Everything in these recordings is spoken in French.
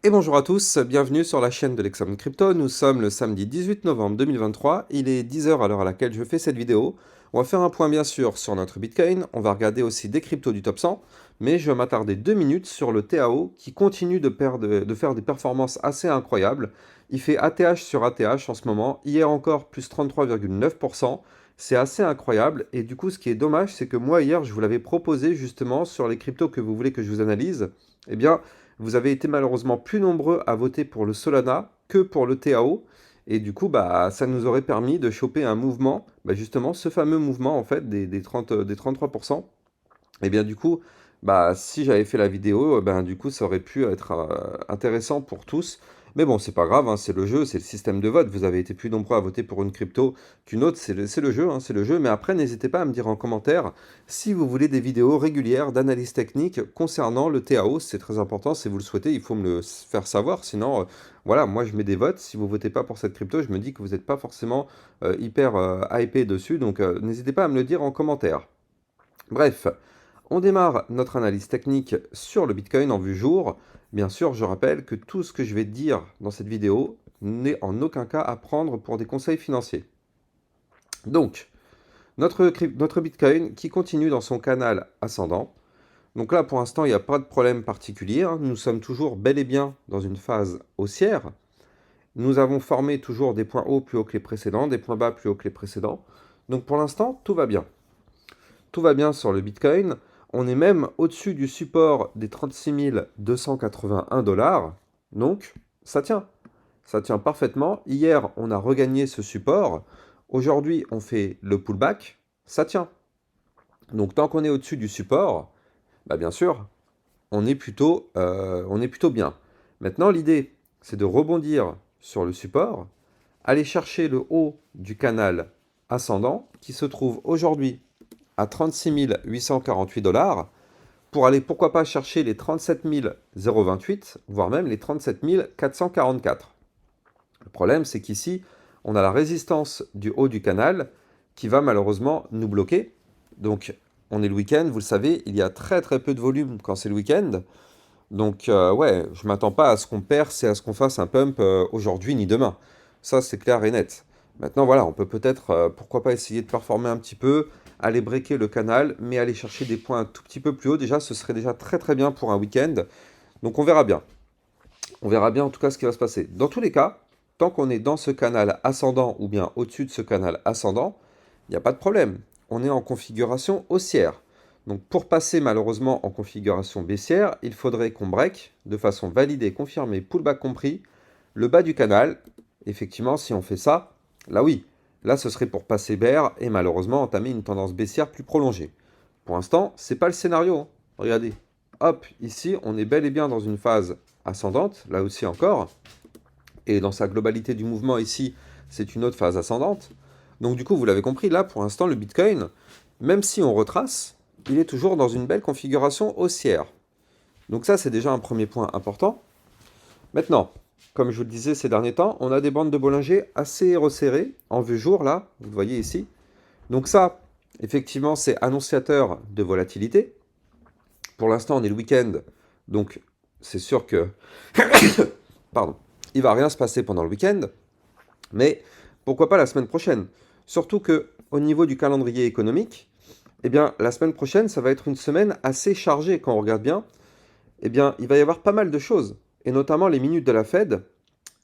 Et bonjour à tous, bienvenue sur la chaîne de l'Examen Crypto. Nous sommes le samedi 18 novembre 2023, il est 10 heures à l'heure à laquelle je fais cette vidéo. On va faire un point bien sûr sur notre Bitcoin, on va regarder aussi des cryptos du top 100, mais je vais m'attarder 2 minutes sur le TAO qui continue de faire des performances assez incroyables. Il fait ATH sur ATH en ce moment, hier encore plus 33,9%. C'est assez incroyable et du coup ce qui est dommage c'est que moi hier je vous l'avais proposé justement sur les cryptos que vous voulez que je vous analyse. Eh bien vous avez été malheureusement plus nombreux à voter pour le Solana que pour le TAO. Et du coup, ça nous aurait permis de choper un mouvement, justement ce fameux mouvement en fait des 33%. Et bien du coup, si j'avais fait la vidéo, du coup ça aurait pu être intéressant pour tous. Mais bon, c'est pas grave, hein, c'est le jeu, c'est le système de vote. Vous avez été plus nombreux à voter pour une crypto qu'une autre, c'est le jeu, hein, c'est le jeu. Mais après, n'hésitez pas à me dire en commentaire si vous voulez des vidéos régulières d'analyse technique concernant le TAO. C'est très important, si vous le souhaitez, il faut me le faire savoir. Sinon, voilà, moi je mets des votes. Si vous votez pas pour cette crypto, je me dis que vous n'êtes pas forcément hyper hypé dessus. Donc n'hésitez pas à me le dire en commentaire. Bref, on démarre notre analyse technique sur le Bitcoin en vue jour. Bien sûr, je rappelle que tout ce que je vais dire dans cette vidéo n'est en aucun cas à prendre pour des conseils financiers. Donc, notre Bitcoin qui continue dans son canal ascendant. Donc là, pour l'instant, il n'y a pas de problème particulier, hein. Nous sommes toujours bel et bien dans une phase haussière. Nous avons formé toujours des points hauts plus hauts que les précédents, des points bas plus hauts que les précédents. Donc pour l'instant, tout va bien. Tout va bien sur le Bitcoin. On est même au-dessus du support des 36 281 $. Donc, ça tient. Ça tient parfaitement. Hier, on a regagné ce support. Aujourd'hui, on fait le pullback. Ça tient. Donc, tant qu'on est au-dessus du support, bien sûr, on est plutôt bien. Maintenant, l'idée, c'est de rebondir sur le support, aller chercher le haut du canal ascendant qui se trouve aujourd'hui à 36 848 $, pour aller pourquoi pas chercher les 37 028, voire même les 37 444. Le problème, c'est qu'ici, on a la résistance du haut du canal qui va malheureusement nous bloquer. Donc, on est le week-end, vous le savez, il y a très très peu de volume quand c'est le week-end. Donc, ouais, je ne m'attends pas à ce qu'on perce et à ce qu'on fasse un pump aujourd'hui ni demain. Ça, c'est clair et net. Maintenant, voilà, on peut peut-être, pourquoi pas essayer de performer un petit peu, aller breaker le canal, mais aller chercher des points un tout petit peu plus haut. Déjà, ce serait déjà très très bien pour un week-end. Donc, on verra bien. On verra bien en tout cas ce qui va se passer. Dans tous les cas, tant qu'on est dans ce canal ascendant ou bien au-dessus de ce canal ascendant, il n'y a pas de problème. On est en configuration haussière. Donc pour passer malheureusement en configuration baissière, il faudrait qu'on break de façon validée, confirmée, pullback compris, le bas du canal. Effectivement, si on fait ça, là oui, là ce serait pour passer bear et malheureusement entamer une tendance baissière plus prolongée. Pour l'instant, c'est pas le scénario, hein. Regardez, hop, ici on est bel et bien dans une phase ascendante, là aussi encore, et dans sa globalité du mouvement ici, c'est une autre phase ascendante. Donc du coup, vous l'avez compris, là pour l'instant, le Bitcoin, même si on retrace, il est toujours dans une belle configuration haussière. Donc ça, c'est déjà un premier point important. Maintenant, comme je vous le disais ces derniers temps, on a des bandes de Bollinger assez resserrées, en vue jour, là, vous le voyez ici. Donc ça, effectivement, c'est annonciateur de volatilité. Pour l'instant, on est le week-end, donc c'est sûr que... Pardon. Il va rien se passer pendant le week-end, mais pourquoi pas la semaine prochaine? Surtout que au niveau du calendrier économique, eh bien, la semaine prochaine, ça va être une semaine assez chargée quand on regarde bien. Eh bien, il va y avoir pas mal de choses, et notamment les minutes de la Fed.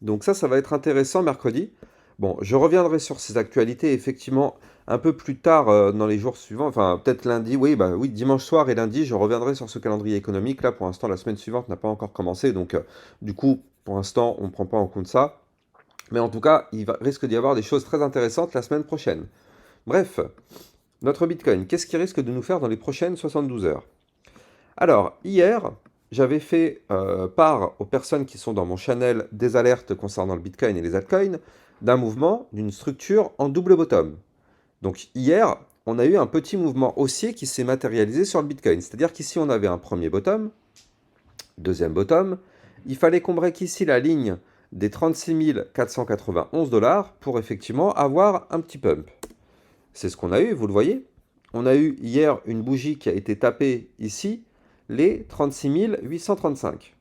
Donc ça va être intéressant mercredi. Bon, je reviendrai sur ces actualités effectivement un peu plus tard dans les jours suivants, enfin peut-être lundi, oui, oui, dimanche soir et lundi, je reviendrai sur ce calendrier économique. Là, pour l'instant, la semaine suivante n'a pas encore commencé, donc du coup, pour l'instant, on ne prend pas en compte ça. Mais en tout cas, risque d'y avoir des choses très intéressantes la semaine prochaine. Bref, notre Bitcoin, qu'est-ce qui risque de nous faire dans les prochaines 72 heures? Alors, hier, j'avais fait part aux personnes qui sont dans mon channel des alertes concernant le Bitcoin et les altcoins d'un mouvement, d'une structure en double bottom. Donc hier, on a eu un petit mouvement haussier qui s'est matérialisé sur le Bitcoin. C'est-à-dire qu'ici, on avait un premier bottom, deuxième bottom. Il fallait qu'on break ici la ligne des 36 491 $ pour effectivement avoir un petit pump. C'est ce qu'on a eu, vous le voyez. On a eu hier une bougie qui a été tapée ici, les 36 835.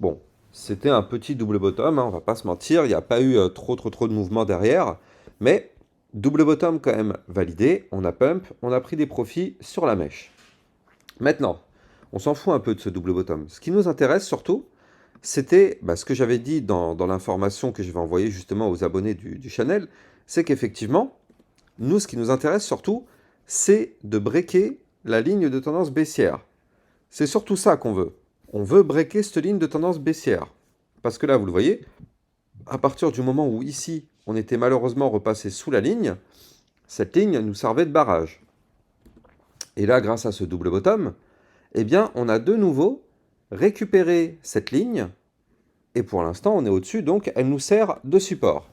Bon, C'était un petit double bottom, hein, on va pas se mentir, il n'y a pas eu trop de mouvement derrière, mais double bottom quand même validé, on a pump, on a pris des profits sur la mèche. Maintenant, on s'en fout un peu de ce double bottom. Ce qui nous intéresse surtout, c'était ce que j'avais dit dans l'information que je vais envoyer justement aux abonnés du channel, c'est qu'effectivement, nous, ce qui nous intéresse surtout, c'est de breaker la ligne de tendance baissière. C'est surtout ça qu'on veut. On veut breaker cette ligne de tendance baissière. Parce que là, vous le voyez, à partir du moment où ici, on était malheureusement repassé sous la ligne, cette ligne nous servait de barrage. Et là, grâce à ce double bottom, eh bien, on a de nouveau récupéré cette ligne. Et pour l'instant, on est au-dessus, donc elle nous sert de support.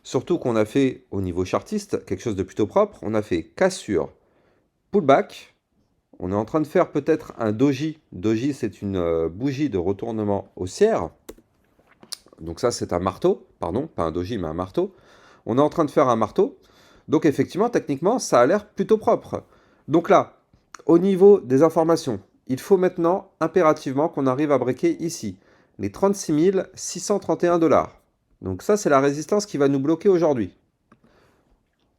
Surtout qu'on a fait, au niveau chartiste, quelque chose de plutôt propre. On a fait cassure, pullback. On est en train de faire peut-être un doji. Doji, c'est une bougie de retournement haussière. Donc ça, c'est un marteau. Pardon, pas un doji, mais un marteau. On est en train de faire un marteau. Donc effectivement, techniquement, ça a l'air plutôt propre. Donc là, au niveau des informations, il faut maintenant impérativement qu'on arrive à breaker ici les 36 631 $. Donc ça, c'est la résistance qui va nous bloquer aujourd'hui.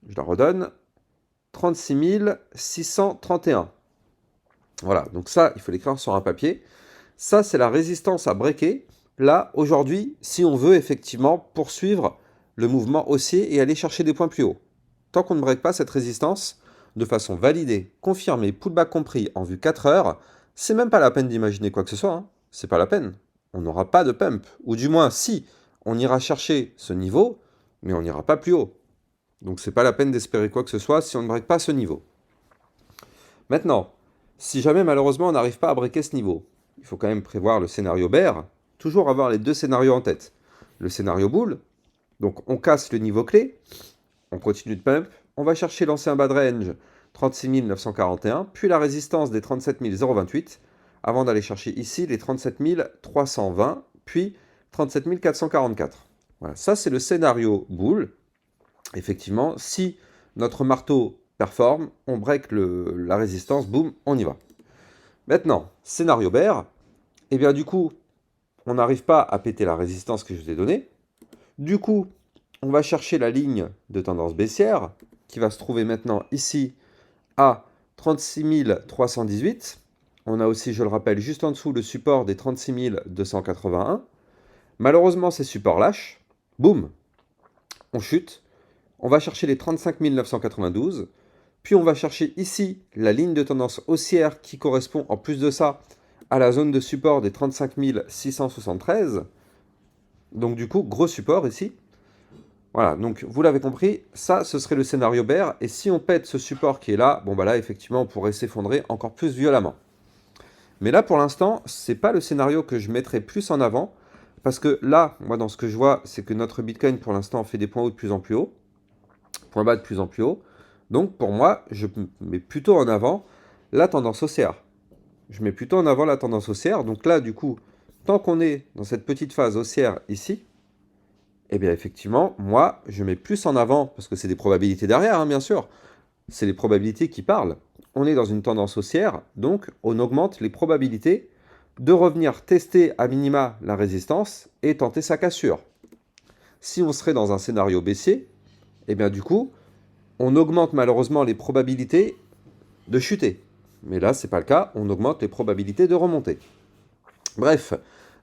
Je la redonne. 36 631. Voilà, donc ça, il faut l'écrire sur un papier. Ça, c'est la résistance à breaker. Là, aujourd'hui, si on veut effectivement poursuivre le mouvement haussier et aller chercher des points plus hauts. Tant qu'on ne break pas cette résistance, de façon validée, confirmée, pullback compris, en vue 4 heures, c'est même pas la peine d'imaginer quoi que ce soit. Hein. C'est pas la peine. On n'aura pas de pump. Ou du moins, si, on ira chercher ce niveau, mais on n'ira pas plus haut. Donc c'est pas la peine d'espérer quoi que ce soit si on ne break pas ce niveau. Maintenant, si jamais malheureusement on n'arrive pas à breaker ce niveau, il faut quand même prévoir le scénario bear, toujours avoir les deux scénarios en tête. Le scénario bull, donc on casse le niveau clé, on continue de pump, on va chercher l'ancien bad range 36 941, puis la résistance des 37 028, avant d'aller chercher ici les 37 320, puis 37 444. Voilà, ça c'est le scénario bull. Effectivement, si notre marteau performe, on break la résistance, boum, on y va. Maintenant, scénario bear, et bien du coup, on n'arrive pas à péter la résistance que je vous ai donnée. Du coup, on va chercher la ligne de tendance baissière, qui va se trouver maintenant ici à 36 318. On a aussi, je le rappelle, juste en dessous le support des 36 281. Malheureusement, ces supports lâchent. Boum, on chute. On va chercher les 35 992. Puis on va chercher ici la ligne de tendance haussière qui correspond en plus de ça à la zone de support des 35 673. Donc du coup, gros support ici. Voilà, donc vous l'avez compris, ça ce serait le scénario bear. Et si on pète ce support qui est là, bon bah là effectivement on pourrait s'effondrer encore plus violemment. Mais là pour l'instant, c'est pas le scénario que je mettrais plus en avant. Parce que là, moi dans ce que je vois, c'est que notre Bitcoin pour l'instant fait des points hauts de plus en plus haut. Points bas de plus en plus haut. Donc pour moi, je mets plutôt en avant la tendance haussière. Je mets plutôt en avant la tendance haussière. Donc là, du coup, tant qu'on est dans cette petite phase haussière ici, eh bien effectivement, moi, je mets plus en avant, parce que c'est des probabilités derrière, hein, bien sûr, c'est les probabilités qui parlent. On est dans une tendance haussière, donc on augmente les probabilités de revenir tester à minima la résistance et tenter sa cassure. Si on serait dans un scénario baissier, eh bien du coup, on augmente malheureusement les probabilités de chuter. Mais là, ce n'est pas le cas, on augmente les probabilités de remonter. Bref,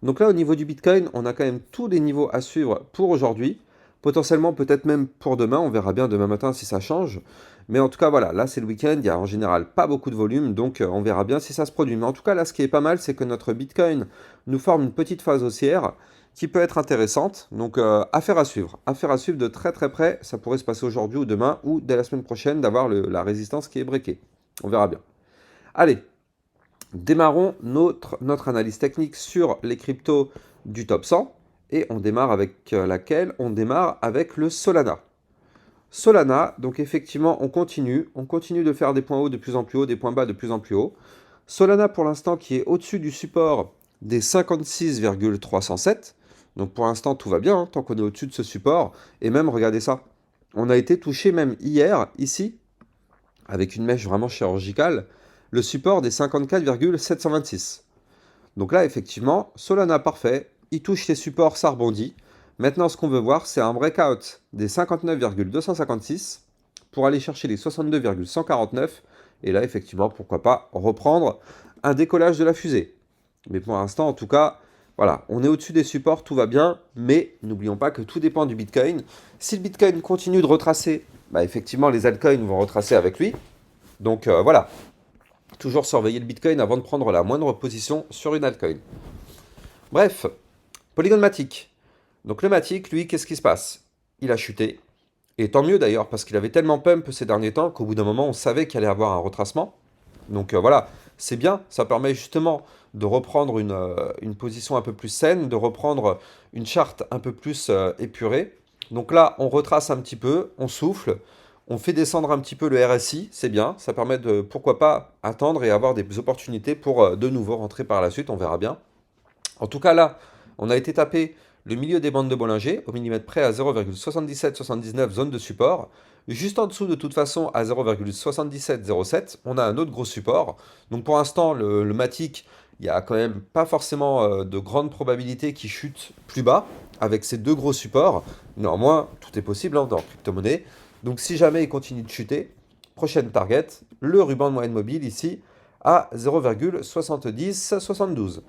donc là au niveau du Bitcoin, on a quand même tous les niveaux à suivre pour aujourd'hui. Potentiellement peut-être même pour demain, on verra bien demain matin si ça change. Mais en tout cas voilà, là c'est le week-end, il n'y a en général pas beaucoup de volume, donc on verra bien si ça se produit. Mais en tout cas là ce qui est pas mal, c'est que notre Bitcoin nous forme une petite phase haussière qui peut être intéressante. Donc affaire à suivre de très très près. Ça pourrait se passer aujourd'hui ou demain ou dès la semaine prochaine d'avoir la résistance qui est breakée. On verra bien. Allez, démarrons notre analyse technique sur les cryptos du top 100. Et on démarre avec laquelle? On démarre avec le Solana. Solana, donc effectivement, on continue de faire des points hauts de plus en plus hauts, des points bas de plus en plus hauts. Solana, pour l'instant, qui est au-dessus du support des 56,307. Donc pour l'instant, tout va bien, hein, tant qu'on est au-dessus de ce support. Et même, regardez ça, on a été touché même hier, ici, avec une mèche vraiment chirurgicale, le support des 54,726. Donc là, effectivement, Solana parfait, il touche les supports, ça rebondit. Maintenant, ce qu'on veut voir, c'est un breakout des 59,256 pour aller chercher les 62,149. Et là, effectivement, pourquoi pas reprendre un décollage de la fusée. Mais pour l'instant, en tout cas, voilà, on est au-dessus des supports, tout va bien. Mais n'oublions pas que tout dépend du Bitcoin. Si le Bitcoin continue de retracer, bah, effectivement, les altcoins vont retracer avec lui. Donc voilà, toujours surveiller le Bitcoin avant de prendre la moindre position sur une altcoin. Bref, Polygon Matic. Donc le Matic, lui, qu'est-ce qui se passe? Il a chuté. Et tant mieux d'ailleurs, parce qu'il avait tellement pump ces derniers temps qu'au bout d'un moment, on savait qu'il allait avoir un retracement. Donc voilà, c'est bien, ça permet justement de reprendre une position un peu plus saine, de reprendre une charte un peu plus épurée. Donc là, on retrace un petit peu, on souffle, on fait descendre un petit peu le RSI, c'est bien, ça permet de, pourquoi pas, attendre et avoir des opportunités pour de nouveau rentrer par la suite, on verra bien. En tout cas là, on a été tapé le milieu des bandes de Bollinger, au millimètre près à 0,7779 zone de support. Juste en dessous, de toute façon, à 0,7707, on a un autre gros support. Donc pour l'instant, le Matic, il n'y a quand même pas forcément de grandes probabilités qu'il chute plus bas avec ces deux gros supports. Néanmoins, tout est possible dans la crypto-monnaie. Donc si jamais il continue de chuter, prochaine target, le ruban de moyenne mobile ici à 0,7072.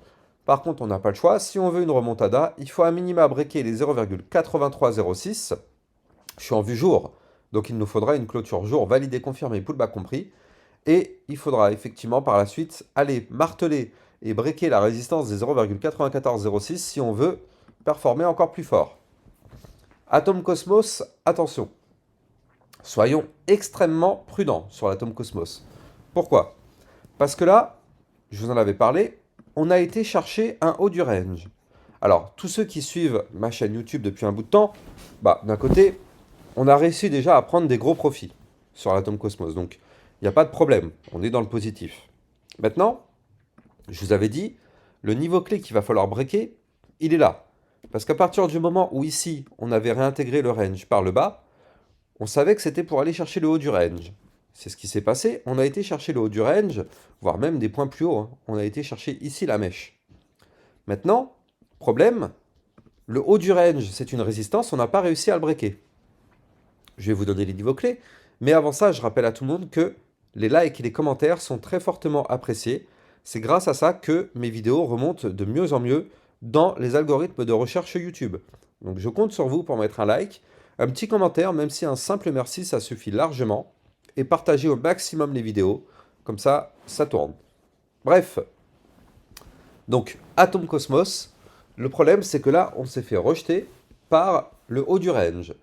Par contre, on n'a pas le choix. Si on veut une remontada, il faut à minima breaker les 0,8306. Je suis en vue jour, donc il nous faudra une clôture jour validée, confirmée, pullback compris. Et il faudra effectivement par la suite aller marteler et breaker la résistance des 0,9406 si on veut performer encore plus fort. Atom Cosmos, attention. Soyons extrêmement prudents sur l'Atom Cosmos. Pourquoi? Parce que là, je vous en avais parlé, on a été chercher un haut du range. Alors, tous ceux qui suivent ma chaîne YouTube depuis un bout de temps, d'un côté, on a réussi déjà à prendre des gros profits sur l'Atom Cosmos. Donc, il n'y a pas de problème, on est dans le positif. Maintenant, je vous avais dit, le niveau clé qu'il va falloir breaker, il est là. Parce qu'à partir du moment où ici, on avait réintégré le range par le bas, on savait que c'était pour aller chercher le haut du range. C'est ce qui s'est passé. On a été chercher le haut du range, voire même des points plus hauts, hein. On a été chercher ici la mèche. Maintenant, problème, le haut du range, c'est une résistance, on n'a pas réussi à le breaker. Je vais vous donner les niveaux clés, mais avant ça, je rappelle à tout le monde que les likes et les commentaires sont très fortement appréciés. C'est grâce à ça que mes vidéos remontent de mieux en mieux dans les algorithmes de recherche YouTube. Donc je compte sur vous pour mettre un like, un petit commentaire, même si un simple merci, ça suffit largement. Et partagez au maximum les vidéos, comme ça, ça tourne. Bref, donc Atom Cosmos, le problème c'est que là, on s'est fait rejeter par le haut du range.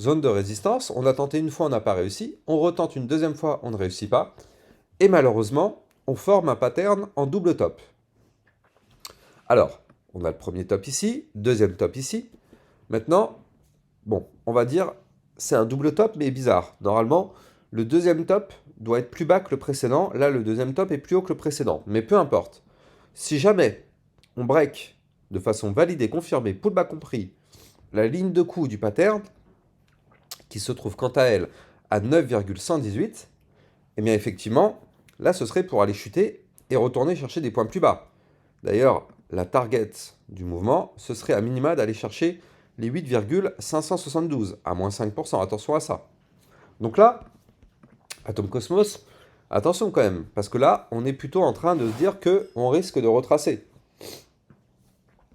Zone de résistance, on a tenté une fois, on n'a pas réussi, on retente une deuxième fois, on ne réussit pas, et malheureusement, on forme un pattern en double top. Alors, on a le premier top ici, deuxième top ici. Maintenant, bon, on va dire, c'est un double top, mais bizarre. Normalement, le deuxième top doit être plus bas que le précédent. Là, le deuxième top est plus haut que le précédent. Mais peu importe. Si jamais on break de façon validée, confirmée, pullback compris, la ligne de coup du pattern, qui se trouve quant à elle à 9,118, eh bien effectivement, là, ce serait pour aller chuter et retourner chercher des points plus bas. D'ailleurs, la target du mouvement, ce serait à minima d'aller chercher les 8,572, à moins 5%, attention à ça. Donc là, Atom Cosmos, attention quand même, parce que là, on est plutôt en train de se dire qu'on risque de retracer.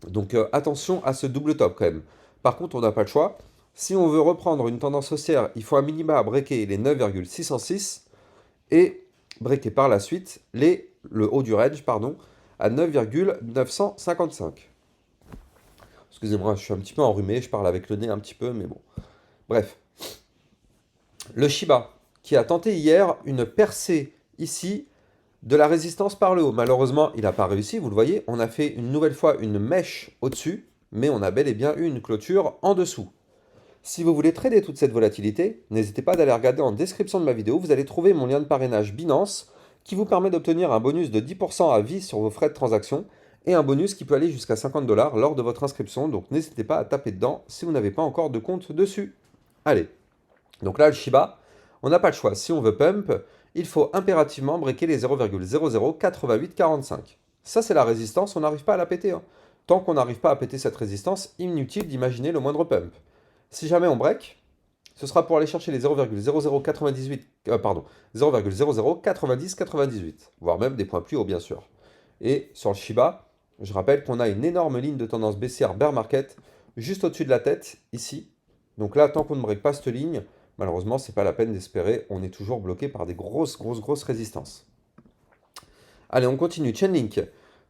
Donc attention à ce double top quand même. Par contre, on n'a pas le choix. Si on veut reprendre une tendance haussière, il faut à minima breaker les 9,606 et breaker par la suite le haut du range, à 9,955. Excusez-moi, je suis un petit peu enrhumé, je parle avec le nez un petit peu, mais bon. Bref. Le Shiba, qui a tenté hier une percée ici de la résistance par le haut. Malheureusement, il n'a pas réussi, vous le voyez. On a fait une nouvelle fois une mèche au-dessus, mais on a bel et bien eu une clôture en dessous. Si vous voulez trader toute cette volatilité, n'hésitez pas d'aller regarder en description de ma vidéo. Vous allez trouver mon lien de parrainage Binance qui vous permet d'obtenir un bonus de 10% à vie sur vos frais de transaction et un bonus qui peut aller jusqu'à 50 $ lors de votre inscription. Donc n'hésitez pas à taper dedans si vous n'avez pas encore de compte dessus. Allez, donc là le Shiba, on n'a pas le choix. Si on veut pump, il faut impérativement breaker les 0,008845. Ça c'est la résistance, on n'arrive pas à la péter, hein. tant qu'on n'arrive pas à péter cette résistance, inutile d'imaginer le moindre pump. Si jamais on break, ce sera pour aller chercher les 0,0098, pardon, 0,009098, voire même des points plus hauts bien sûr. Et sur le Shiba, je rappelle qu'on a une énorme ligne de tendance baissière bear market juste au-dessus de la tête, ici. Donc là, tant qu'on ne break pas cette ligne, malheureusement, c'est pas la peine d'espérer, on est toujours bloqué par des grosses résistances. Allez, on continue. Chainlink.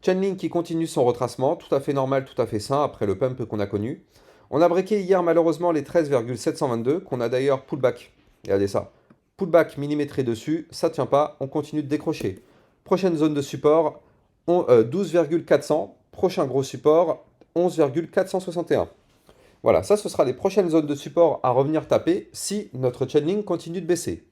Chainlink qui continue son retracement, tout à fait normal, tout à fait sain après le pump qu'on a connu. On a breaké hier malheureusement les 13,722 qu'on a d'ailleurs pullback. Regardez ça. Pullback millimétré dessus, ça tient pas, on continue de décrocher. Prochaine zone de support, 12,400. Prochain gros support, 11,461. Voilà, ça ce sera les prochaines zones de support à revenir taper si notre Chainlink continue de baisser.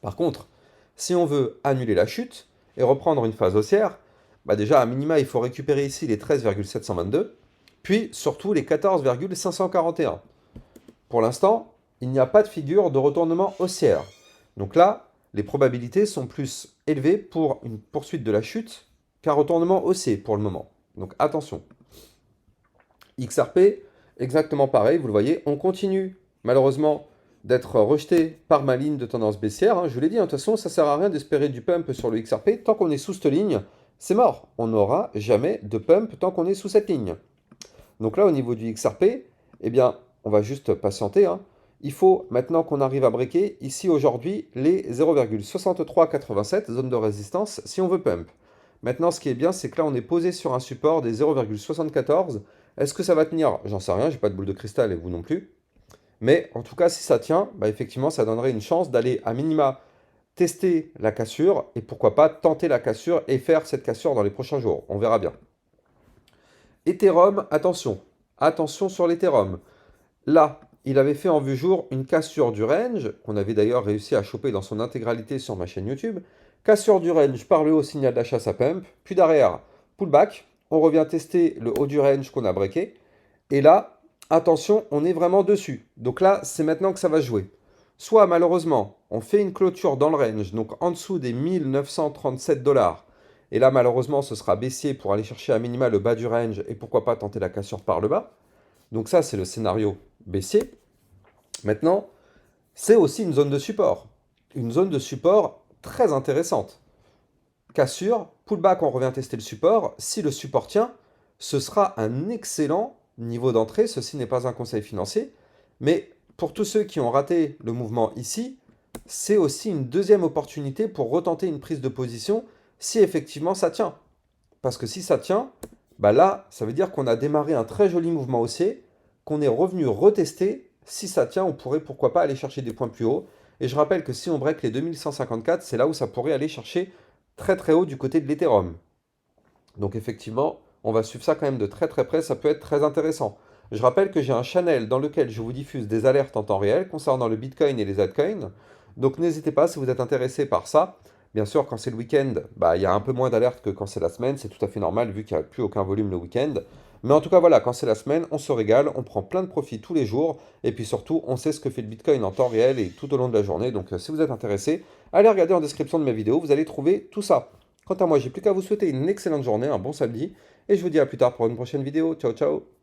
Par contre, si on veut annuler la chute et reprendre une phase haussière, bah déjà à minima il faut récupérer ici les 13,722, puis surtout les 14,541. Pour l'instant, il n'y a pas de figure de retournement haussière. Donc là, les probabilités sont plus élevées pour une poursuite de la chute qu'un retournement haussier pour le moment. Donc attention. XRP, exactement pareil, vous le voyez, on continue malheureusement d'être rejeté par ma ligne de tendance baissière. Je vous l'ai dit, de toute façon, ça ne sert à rien d'espérer du pump sur le XRP. Tant qu'on est sous cette ligne, c'est mort. On n'aura jamais de pump tant qu'on est sous cette ligne. Donc là, au niveau du XRP, eh bien, on va juste patienter. Il faut maintenant qu'on arrive à breaker ici aujourd'hui les 0,6387 zones de résistance si on veut pump. Maintenant, ce qui est bien, c'est que là, on est posé sur un support des 0,74. Est-ce que ça va tenir? J'en sais rien, j'ai pas de boule de cristal et vous non plus. Mais en tout cas, si ça tient, bah effectivement, ça donnerait une chance d'aller à minima tester la cassure et pourquoi pas tenter la cassure et faire cette cassure dans les prochains jours. On verra bien. Ethereum, attention. Attention sur l'Ethereum. Là, il avait fait en vue jour une cassure du range, qu'on avait d'ailleurs réussi à choper dans son intégralité sur ma chaîne YouTube. Cassure du range par le haut, signal d'achat, ça pump. Puis derrière, pullback. On revient tester le haut du range qu'on a breaké. Et là, attention, on est vraiment dessus. Donc là, c'est maintenant que ça va jouer. Soit malheureusement, on fait une clôture dans le range, donc en dessous des 1937 $. Et là, malheureusement, ce sera baissier pour aller chercher à minima le bas du range et pourquoi pas tenter la cassure par le bas. Donc ça, c'est le scénario baissier. Maintenant, c'est aussi une zone de support. Une zone de support très intéressante. Cassure, pullback, on revient tester le support. Si le support tient, ce sera un excellent niveau d'entrée. Ceci n'est pas un conseil financier. Mais pour tous ceux qui ont raté le mouvement ici, c'est aussi une deuxième opportunité pour retenter une prise de position si effectivement ça tient. Parce que si ça tient, bah là, ça veut dire qu'on a démarré un très joli mouvement haussier, qu'on est revenu retester. Si ça tient, on pourrait pourquoi pas aller chercher des points plus hauts. Et je rappelle que si on break les 2154, c'est là où ça pourrait aller chercher très haut du côté de l'Ethereum. Donc effectivement, on va suivre ça quand même de très près, ça peut être très intéressant. Je rappelle que j'ai un channel dans lequel je vous diffuse des alertes en temps réel concernant le Bitcoin et les altcoins. Donc n'hésitez pas si vous êtes intéressé par ça. Bien sûr, quand c'est le week-end, il y a un peu moins d'alertes que quand c'est la semaine. C'est tout à fait normal vu qu'il n'y a plus aucun volume le week-end. Mais en tout cas, voilà, quand c'est la semaine, on se régale, on prend plein de profits tous les jours. Et puis surtout, on sait ce que fait le Bitcoin en temps réel et tout au long de la journée. Donc si vous êtes intéressé, allez regarder en description de mes vidéos, vous allez trouver tout ça. Quant à moi, j'ai plus qu'à vous souhaiter une excellente journée, un bon samedi. Et je vous dis à plus tard pour une prochaine vidéo. Ciao, ciao!